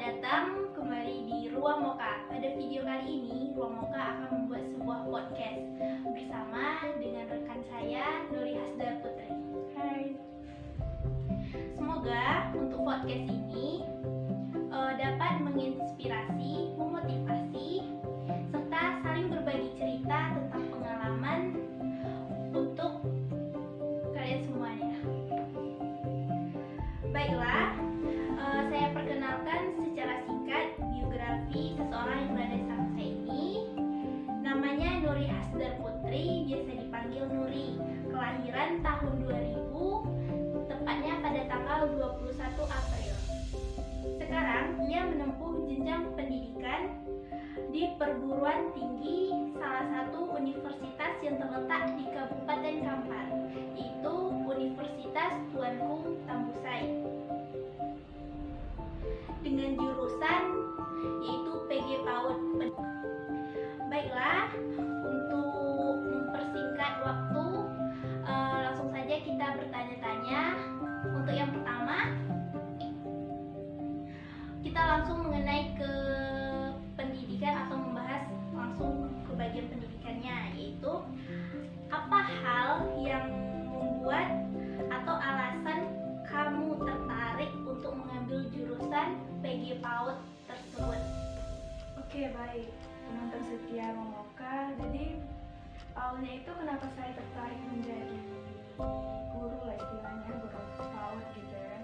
datang kembali di Ruang Moka. Pada video kali ini, Ruang Moka akan membuat sebuah podcast bersama dengan rekan saya, Nuri Hasdar Putri. Hai. Semoga untuk podcast ini dapat menginspirasi, memotivasi, serta saling berbagi cerita tentang pengalaman untuk kalian semuanya. Baiklah, saya perkenalkan secara singkat biografi seseorang yang berada di samping saya ini. Namanya Nuri Hasdar Putri, biasa dipanggil Nuri. Kelahiran tahun 2000, tepatnya pada tanggal 21 April. Sekarang ia menempuh jenjang pendidikan di perguruan tinggi salah satu universitas yang terletak di Kabupaten Kampar, yaitu Universitas Tuanku Tambusai, dengan jurusan yaitu PG PAUD. Baiklah, untuk mempersingkat waktu, langsung saja kita bertanya-tanya. Untuk yang pertama, kita langsung mengenai ke pendidikan atau membahas langsung ke bagian pendidikannya, yaitu apa hal yang membuat atau alasan kamu tertarik untuk mengambil jurusan PG PAUD tersebut? Oke, baik. Penonton setia Moka. Jadi awalnya itu kenapa saya tertarik menjadi guru lah istilahnya, guru PAUD gitu ya.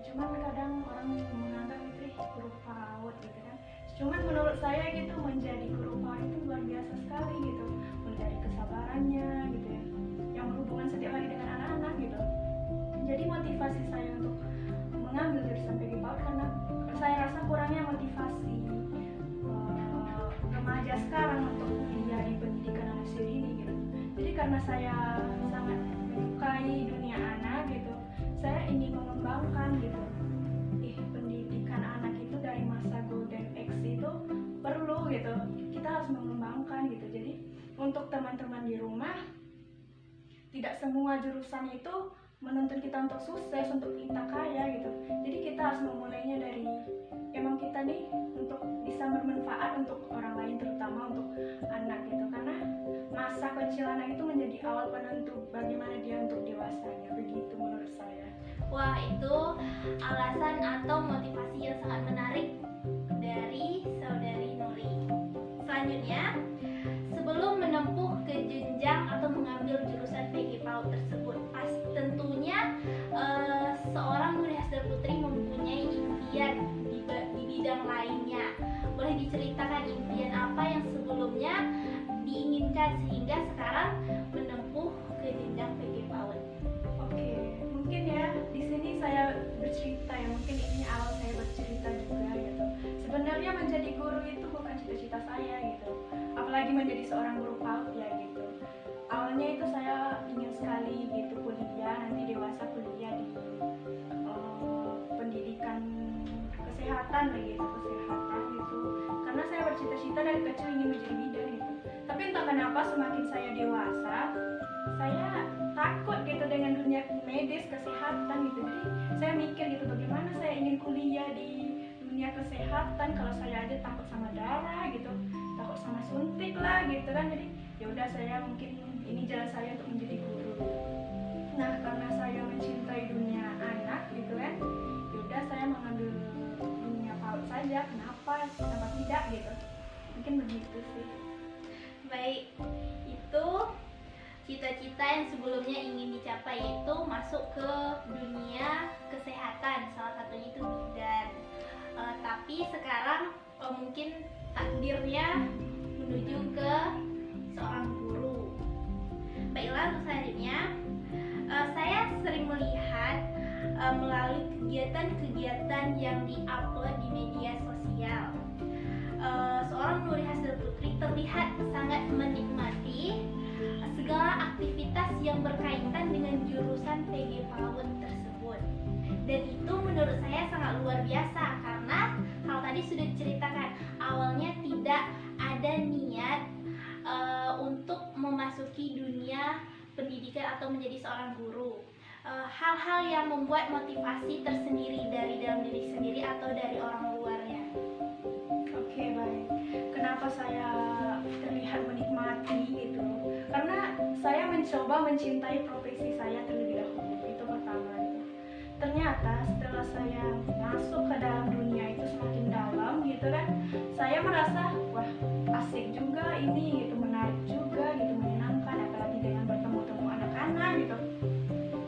Cuman kadang orang menganggap itu guru PAUD gitu kan. Cuman menurut saya gitu menjadi guru PAUD itu luar biasa sekali gitu. Mulai dari kesabarannya gitu ya, yang berhubungan setiap hari dengan anak-anak gitu. Jadi motivasi saya untuk mengambil jurusan PG PAUD karena saya rasa kurangnya motivasi remaja sekarang untuk kuliah di pendidikan anak ini gitu. Jadi karena saya sangat menyukai dunia anak gitu, saya ingin mengembangkan gitu. Pendidikan anak itu dari masa Golden X itu perlu gitu. Kita harus mengembangkan gitu. Jadi untuk teman-teman di rumah, tidak semua jurusan itu menuntut kita untuk sukses, untuk kita kaya gitu. Jadi kita harus memulainya dari emang kita nih untuk bisa bermanfaat untuk orang lain, terutama untuk anak gitu. Karena masa kecil anak itu menjadi awal penentu bagaimana dia untuk dewasanya, begitu menurut saya. Wah, itu alasan atau motivasi yang sangat menarik dari saudari Nuri. Selanjutnya, sebelum menempuh ke jenjang atau mengambil jurusan PG PAUD tersebut, tentunya seorang Nuri Hasdar Putri mempunyai impian di bidang lainnya. Boleh diceritakan impian apa yang sebelumnya diinginkan sehingga sekarang menempuh ke jenjang PG PAUD? Oke, mungkin ya di sini saya bercerita ya, mungkin ini awal saya bercerita juga gitu. Sebenarnya menjadi guru itu bukan cita-cita saya gitu, apalagi menjadi seorang guru PAUD ya gitu. Awalnya itu saya ingin sekali gitu kuliah, nanti dewasa kuliah di pendidikan kesehatan gitu, kesehatan gitu. Karena saya bercita-cita dari kecil ingin menjadi bidan gitu. Tapi entah kenapa semakin saya dewasa, saya takut gitu dengan dunia medis kesehatan gitu. Jadi saya mikir gitu, bagaimana saya ingin kuliah di dunia kesehatan kalau saya aja takut sama darah gitu, takut sama suntik lah gitu kan. Jadi ya udah, saya mungkin ini jalan saya untuk menjadi guru. Nah, karena saya mencintai dunia anak gitu kan, ya udah saya mengambil dunia PAUD saja. Kenapa tidak gitu? Mungkin begitu sih. Baik, itu cita-cita yang sebelumnya ingin dicapai, yaitu masuk ke dunia kesehatan, salah satunya itu bidan. Tapi sekarang mungkin takdirnya menuju ke seorang guru. Baiklah, untuk selanjutnya, saya sering melihat melalui kegiatan-kegiatan yang diupload di media sosial, seorang Nuri Hasdar Putri terlihat sangat menikmati segala aktivitas yang berkaitan dengan jurusan PG PAUD tersebut. Dan itu menurut saya sangat luar biasa karena hal tadi sudah diceritakan, awalnya tidak ada niat untuk memasuki dunia pendidikan atau menjadi seorang guru. Hal-hal yang membuat motivasi tersendiri dari dalam diri sendiri atau dari orang luar Oke, baik. Kenapa saya terlihat menikmati gitu? Karena saya mencoba mencintai profesi saya terlebih dahulu. Itu pertama gitu. Ternyata setelah saya masuk ke dalam dunia itu semakin dalam gitu kan, saya merasa wah asik juga ini gitu, menarik juga gitu, menyenangkan, apalagi dengan bertemu-temu anak-anak gitu.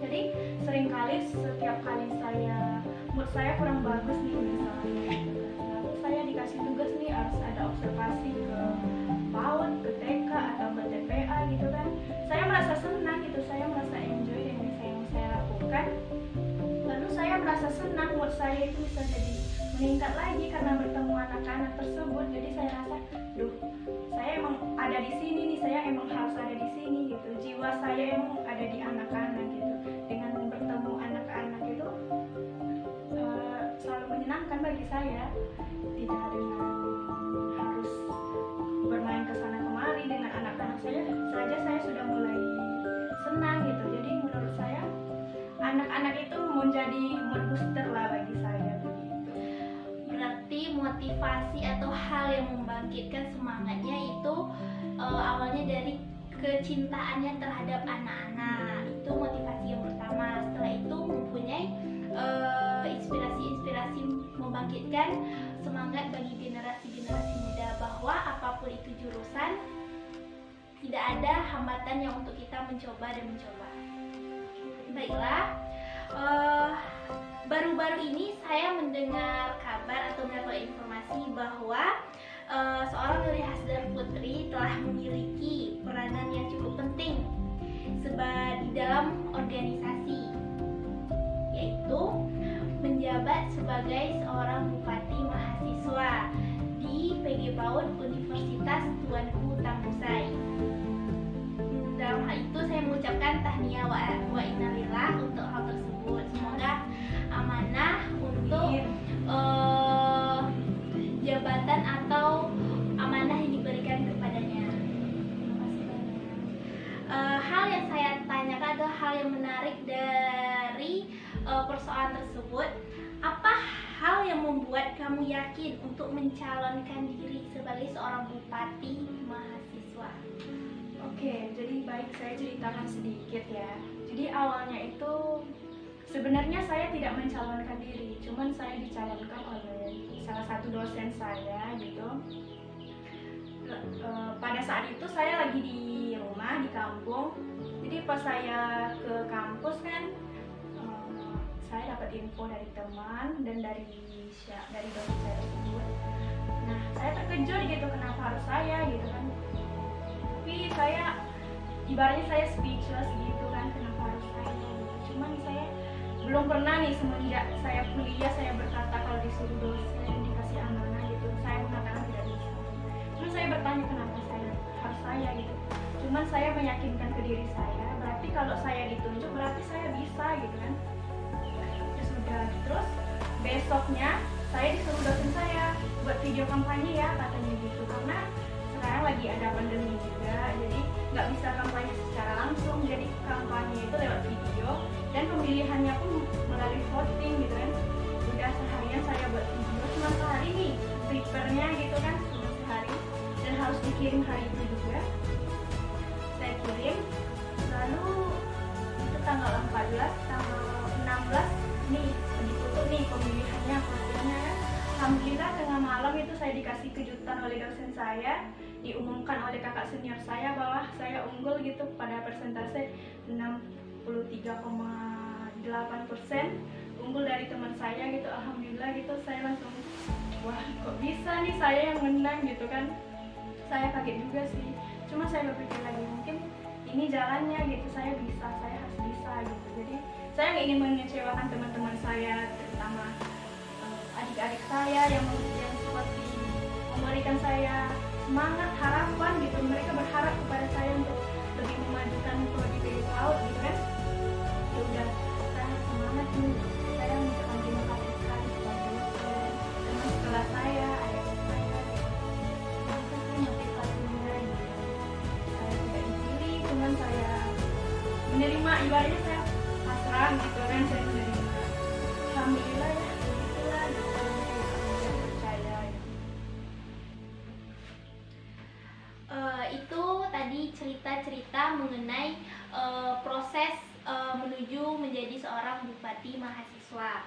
Jadi seringkali setiap kali mood saya kurang bagus nih misalnya gitu kan. Lalu saya dikasih tugas nih harus ada observasi ke PAUD, ke TK atau ke TPA gitu kan. Saya merasa senang gitu, saya merasa enjoy dengan yang saya lakukan. Lalu saya merasa senang, mood saya itu bisa jadi meningkat lagi karena bertemu anak-anak tersebut. Jadi saya rasa, duh, saya emang ada di sini nih, saya emang harus ada di sini gitu. Jiwa saya emang ada di anak-anak gitu. Dengan bertemu anak-anak itu selalu menyenangkan bagi saya. Tidak dengan harus bermain ke sana kemari dengan anak-anak saja saya sudah mulai senang gitu. Jadi menurut saya anak-anak itu menjadi mood booster lah bagi saya begitu. Berarti motivasi atau hal yang membangkitkan semangatnya itu awalnya dari kecintaannya terhadap anak-anak. Itu motivasi yang pertama. Setelah itu mempunyai inspirasi-inspirasi membangkitkan semangat bagi generasi-generasi muda bahwa apapun itu jurusan, tidak ada hambatan yang untuk kita mencoba dan mencoba. Baiklah, baru-baru ini saya mendengar kabar atau mendapat informasi bahwa seorang Nuri Hasdar Putri telah memiliki peranan yang cukup penting di dalam organisasi, yaitu menjabat sebagai seorang bupati mahasiswa di PG PAUD Universitas Tuanku Tangkusai. Dalam hal itu saya mengucapkan tahniah wa innalillah untuk hal tersebut. Semoga amanah untuk jabatan atau amanah yang diberikan kepadanya. Terima kasih banyak. Hal yang saya tanyakan adalah hal yang menarik dari persoalan tersebut. Apa hal yang membuat kamu yakin untuk mencalonkan diri sebagai seorang bupati mahasiswa? Oke, jadi baik saya ceritakan sedikit ya. Jadi awalnya itu sebenarnya saya tidak mencalonkan diri, cuman saya dicalonkan oleh salah satu dosen saya gitu. Pada saat itu saya lagi di rumah di kampung. Jadi pas saya ke kampus kan, saya dapat info dari teman dan dari dosen saya tersebut. Nah, saya terkejut gitu, kenapa harus saya gitu kan. Tapi saya ibaratnya saya speechless gitu kan, kenapa harus saya gitu. Cuman saya belum pernah nih semenjak saya kuliah saya berkata kalau disuruh dosen dikasih amanah gitu, saya mengatakan tidak bisa. Cuman saya bertanya kenapa harus saya gitu. Cuman saya meyakinkan ke diri saya, berarti kalau saya ditunjuk berarti saya bisa gitu kan. Ya sudah, terus besoknya saya disuruh dosen saya buat video kampanye ya katanya gitu, karena sekarang lagi ada pandemi juga, jadi nggak bisa kampanye secara langsung, jadi kampanye itu lewat video dan pemilihannya pun melalui voting gitu kan. Udah seharian saya buat video, cuma sehari nih prepare-nya gitu kan, cuma sehari dan harus dikirim hari itu juga. Saya kirim, lalu itu tanggal 14, tanggal 16 nih ditutup nih pemilihannya, votingnya kan. Alhamdulillah tengah malam itu saya dikasih kejutan oleh dosen saya, diumumkan oleh kakak senior saya bahwa saya unggul gitu pada persentase 63,8%, unggul dari teman saya gitu. Alhamdulillah gitu, saya langsung wah kok bisa nih saya yang menang gitu kan. Saya kaget juga sih, cuma saya berpikir lagi mungkin ini jalannya gitu, saya bisa, saya harus bisa gitu. Jadi saya nggak ingin mengecewakan teman-teman saya, terutama adik-adik saya yang seperti memberikan saya semangat, harapan gitu. Mereka berharap kepada saya untuk lebih memajukan prodi PG PAUD gitu kan. Ya udah, saya semangat nih. Saya mengucapkan terima kasih sekali kepada dosen, teman sekelas saya, adik-adik saya. Maka saya motivasinya gitu. Saya tidak dipilih, cuman saya menerima, ibaratnya saya pasrah gitu kan, saya menerima. Alhamdulillah ya, begitulah gitu. Saya percaya gitu. seorang bupati mahasiswa.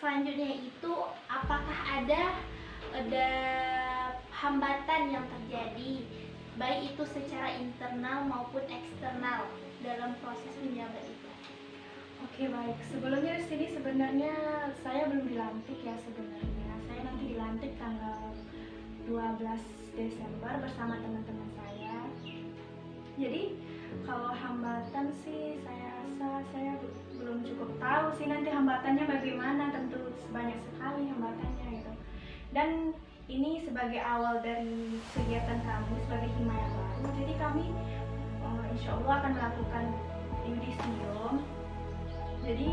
Selanjutnya itu, apakah ada hambatan yang terjadi, baik itu secara internal maupun eksternal dalam proses menjabat itu? Oke, baik. Sebelumnya di sini sebenarnya saya belum dilantik ya sebenarnya. Saya nanti dilantik tanggal 12 Desember bersama teman-teman saya. Jadi kalau hambatan sih saya rasa saya belum cukup tahu sih nanti hambatannya bagaimana, tentu banyak sekali hambatannya gitu. Dan ini sebagai awal dari kegiatan kami sebagai hima yang baru. Jadi kami insya Allah akan melakukan yudisium. Jadi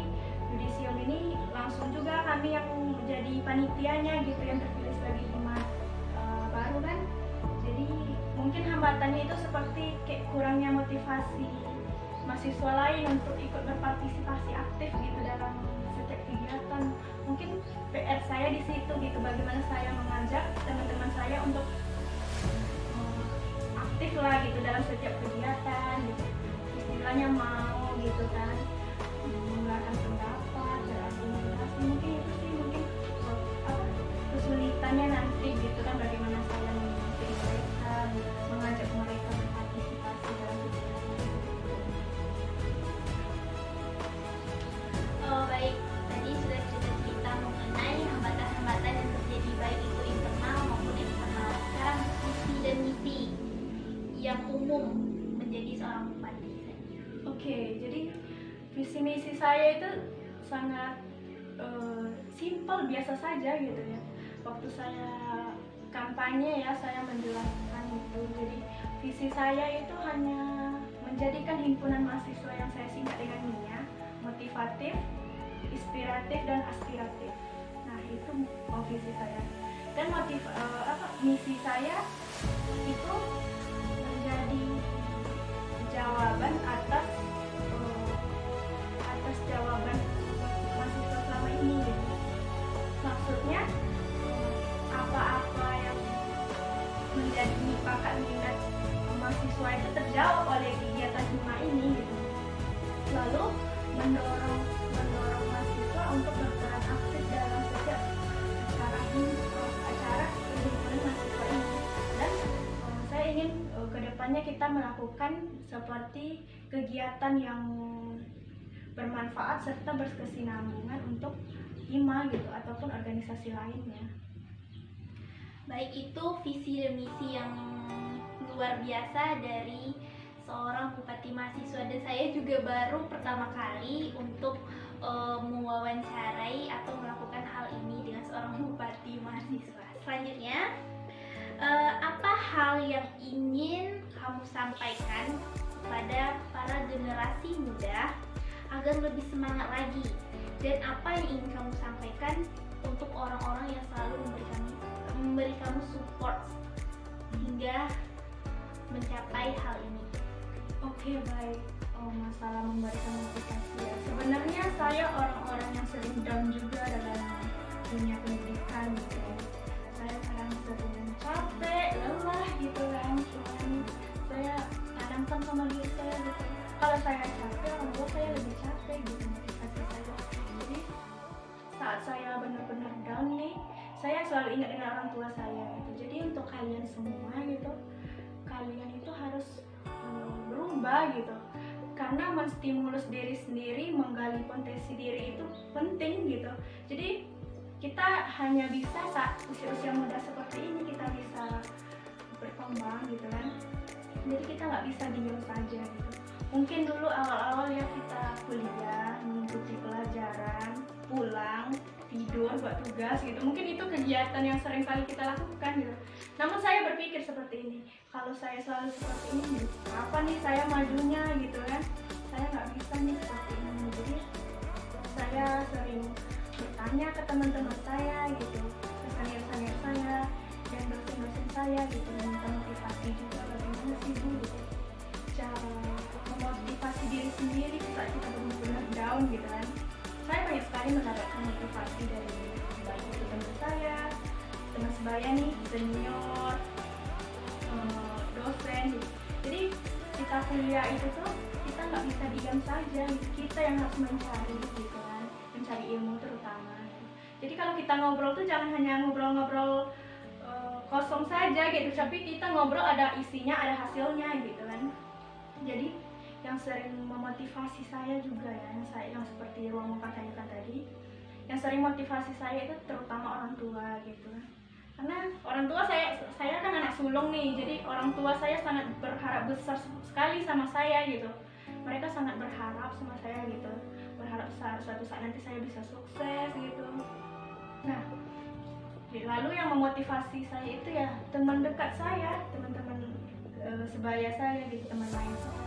yudisium ini langsung juga kami yang jadi panitianya gitu, yang terpilih sebagai hima baru kan. Jadi mungkin hambatannya itu seperti kayak kurangnya motivasi mahasiswa lain untuk ikut berpartisipasi aktif gitu dalam setiap kegiatan. Mungkin PR saya di situ gitu, bagaimana saya mengajak teman-teman saya untuk aktif lah gitu dalam setiap kegiatan gitu. Istilahnya mau gitu kan, menggunakan pendapat, berargumentasi. Mungkin itu sih mungkin kesulitannya nanti gitu kan, bagaimana saya memimpin mereka, mengajak mereka berpartisipasi dalam kegiatan. Baik, tadi sudah cerita mengenai hambatan-hambatan yang terjadi baik itu internal maupun eksternal. Sekarang visi dan misi yang umum menjadi seorang bupati. Oke, jadi visi misi saya itu sangat simpel, biasa saja gitu ya. Waktu saya kampanye ya, saya menjelaskan itu. Jadi visi saya itu hanya menjadikan himpunan mahasiswa yang saya singkat dengan HIMA motivatif, inspiratif, dan aspiratif. Nah itu visi saya. Dan misi saya itu menjadi jawaban atas jawaban mahasiswa selama ini gitu. Maksudnya apa-apa yang menjadi bakat minat mahasiswa itu terjawab oleh kegiatan HIMA ini gitu. Lalu mendorong mahasiswa untuk berperan aktif dalam setiap acara himpunan mahasiswa ini. Dan saya ingin kedepannya kita melakukan seperti kegiatan yang bermanfaat serta berkesinambungan untuk HIMA gitu ataupun organisasi lainnya. Baik, itu visi dan misi yang luar biasa dari seorang bupati mahasiswa, dan saya juga baru pertama kali untuk mewawancarai atau melakukan hal ini dengan seorang bupati mahasiswa. Selanjutnya, apa hal yang ingin kamu sampaikan kepada para generasi muda agar lebih semangat lagi, dan apa yang ingin kamu sampaikan untuk orang-orang yang selalu memberi kamu support hingga mencapai hal ini? Oke, baik. Masalah memberikan motivasi ya. Sebenarnya saya orang-orang yang sering down juga dalam dunia pendidikan gitu ya. Saya kadang sering capek, lelah gitu kan. Cuman saya tanamkan sama diri saya gitu. Kalau saya capek, orang tua saya lebih capek gitu motivasi saya. Jadi saat saya benar-benar down nih, saya selalu ingat dengan orang tua saya gitu. Jadi untuk kalian semua gitu, kalian itu harus berubah gitu, karena menstimulus diri sendiri, menggali potensi diri itu penting gitu. Jadi kita hanya bisa saat usia-usia muda seperti ini kita bisa berkembang gitu kan. Jadi kita nggak bisa diam saja gitu. Mungkin dulu awal-awal ya kita kuliah, mengikuti pelajaran, pulang, tidur, buat tugas gitu. Mungkin itu kegiatan yang sering kali kita lakukan gitu. Namun saya berpikir seperti ini, kalau saya selalu seperti ini, apa nih saya majunya gitu kan? Saya nggak bisa nih seperti ini. Jadi saya sering bertanya ke teman-teman saya gitu, ke senior-senior saya dan dosen-dosen saya gitu, minta motivasi juga bagaimana sih Bu gitu. Cara memotivasi diri sendiri saat kita benar-benar down gitu kan. Saya banyak sekali mendapatkan motivasi dari baik itu teman saya, teman sebaya nih, senior, dosen gitu. Jadi kita kuliah itu tuh kita nggak bisa diam saja gitu. Kita yang harus mencari gitu kan, mencari ilmu terutama. Jadi kalau kita ngobrol tuh jangan hanya ngobrol-ngobrol kosong saja gitu, tapi kita ngobrol ada isinya, ada hasilnya gitu kan. Jadi yang sering memotivasi saya juga ya, yang seperti Ruang Muka tanyakan tadi, yang sering motivasi saya itu terutama orang tua gitu. Karena orang tua saya kan anak sulung nih, jadi orang tua saya sangat berharap besar sekali sama saya gitu. Mereka sangat berharap sama saya gitu, berharap suatu saat nanti saya bisa sukses gitu. Nah, lalu yang memotivasi saya itu ya teman dekat saya, teman-teman sebaya saya gitu, teman lain saya.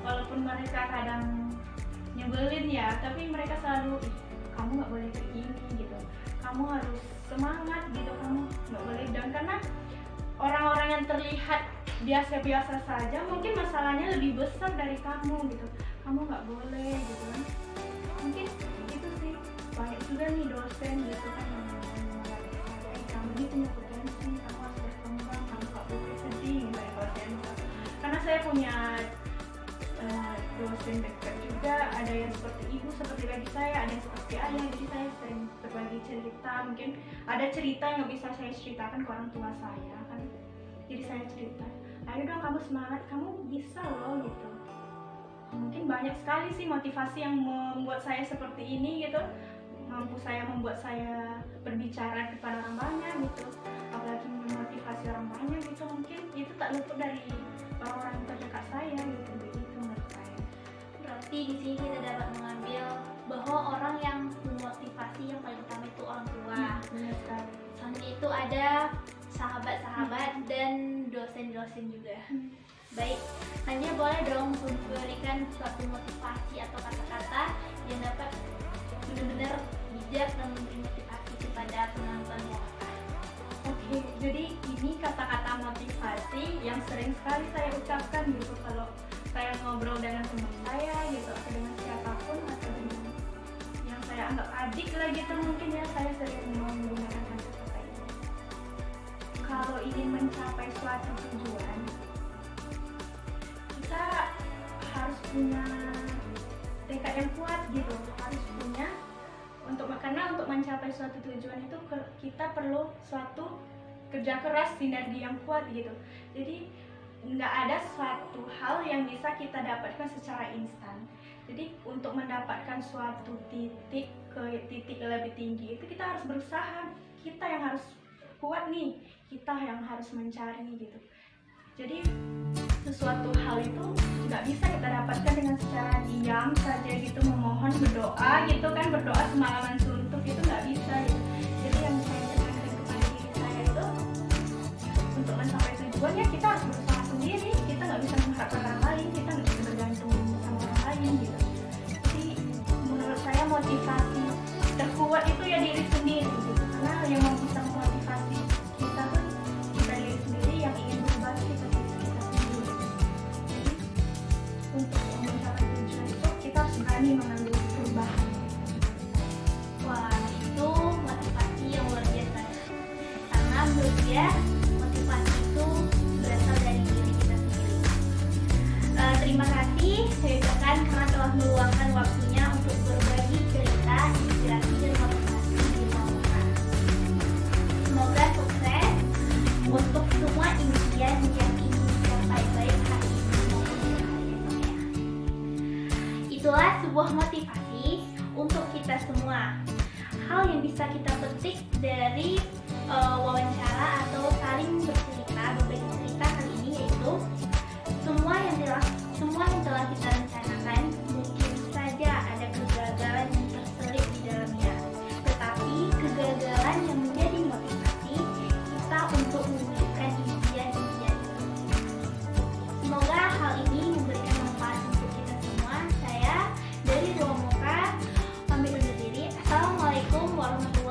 Walaupun mereka kadang nyebelin ya, tapi mereka selalu, kamu nggak boleh kayak gini gitu, kamu harus semangat gitu, kamu nggak boleh down. Karena orang-orang yang terlihat biasa-biasa saja mungkin masalahnya lebih besar dari kamu gitu, kamu nggak boleh gitu kan. Mungkin itu sih, banyak juga nih dosen gitu kan yang kamu ini punya potensi, kamu harus berkembang, kamu nggak boleh sedih gitu ya dosen. Karena saya punya dosen dekat juga, ada yang seperti ibu seperti bagi saya, ada yang seperti ayah, jadi saya sering berbagi cerita. Mungkin ada cerita yang nggak bisa saya ceritakan ke orang tua saya kan, jadi saya cerita, ayo dong kamu semangat, kamu bisa loh gitu. Mungkin banyak sekali sih motivasi yang membuat saya seperti ini gitu, membuat saya berbicara kepada orang banyak gitu, apalagi memotivasi orang banyak gitu. Mungkin itu tak luput dari orang terdekat saya gitu, begitu menurut saya. Berarti di sini kita dapat mengambil bahwa orang yang memotivasi yang paling utama itu orang tua. Benar sekali. Selanjutnya itu ada sahabat-sahabat dan dosen-dosen juga. Baik, hanya boleh dong memberikan suatu motivasi atau kata-kata yang dapat benar-benar bijak dan memberi motivasi kepada penonton kita. Oke, jadi ini kata-kata motivasi yang sering sekali saya ucapkan gitu kalau saya ngobrol dengan teman saya gitu, atau dengan siapapun, atau dengan yang saya anggap adik lah gitu, mungkin ya saya sering menggunakan kata-kata ini. Kalau ingin mencapai suatu tujuan, kita harus punya tekad yang kuat gitu, harus punya karena untuk mencapai suatu tujuan itu kita perlu suatu kerja keras, sinergi yang kuat gitu. Jadi nggak ada suatu hal yang bisa kita dapatkan secara instan. Jadi untuk mendapatkan suatu titik ke titik yang lebih tinggi itu kita harus berusaha, kita yang harus kuat nih, kita yang harus mencari gitu. Jadi sesuatu hal itu nggak bisa kita dapatkan dengan secara diam saja gitu, memohon, berdoa gitu kan, berdoa semalaman suntuk, itu nggak bisa gitu. Jadi yang saya tekankan kepada diri saya itu, untuk mencapai tujuan ya kita harus berusaha sendiri, kita nggak bisa mengharapkan orang lain, kita nggak bisa bergantung sama orang lain gitu. Jadi menurut saya motivasi terkuat itu ya diri sendiri gitu, karena yang mau bisa memotivasi kita tuh kita diri sendiri yang ingin berubah kita sendiri. Untuk mencapai tujuan itu kita harus berani mengambil perubahan. Wah, itu motivasi yang luar biasa. Karena menurut dia motivasi itu berasal dari diri kita sendiri. Terima kasih saya ucapkan karena telah meluangkan waktunya untuk berbagi cerita, inspirasi dan motivasi di Ruang Muka. Semoga sukses untuk semua impian yang ingin dicapai baik hari ini maupun di hari esoknya. Itulah sebuah motivasi untuk kita semua. Hal yang bisa kita petik dari wawancara atau saling bercerita, berbagi cerita kali ini yaitu semua yang telah kita rencanakan mungkin saja ada kegagalan yang terselip di dalamnya. Tetapi kegagalan yang menjadi motivasi kita untuk mewujudkan impian-impian itu. Semoga hal ini memberikan manfaat untuk kita semua. Saya dari Ruang Muka pamit undur diri. Assalamualaikum warahmatullahi wabarakatuh.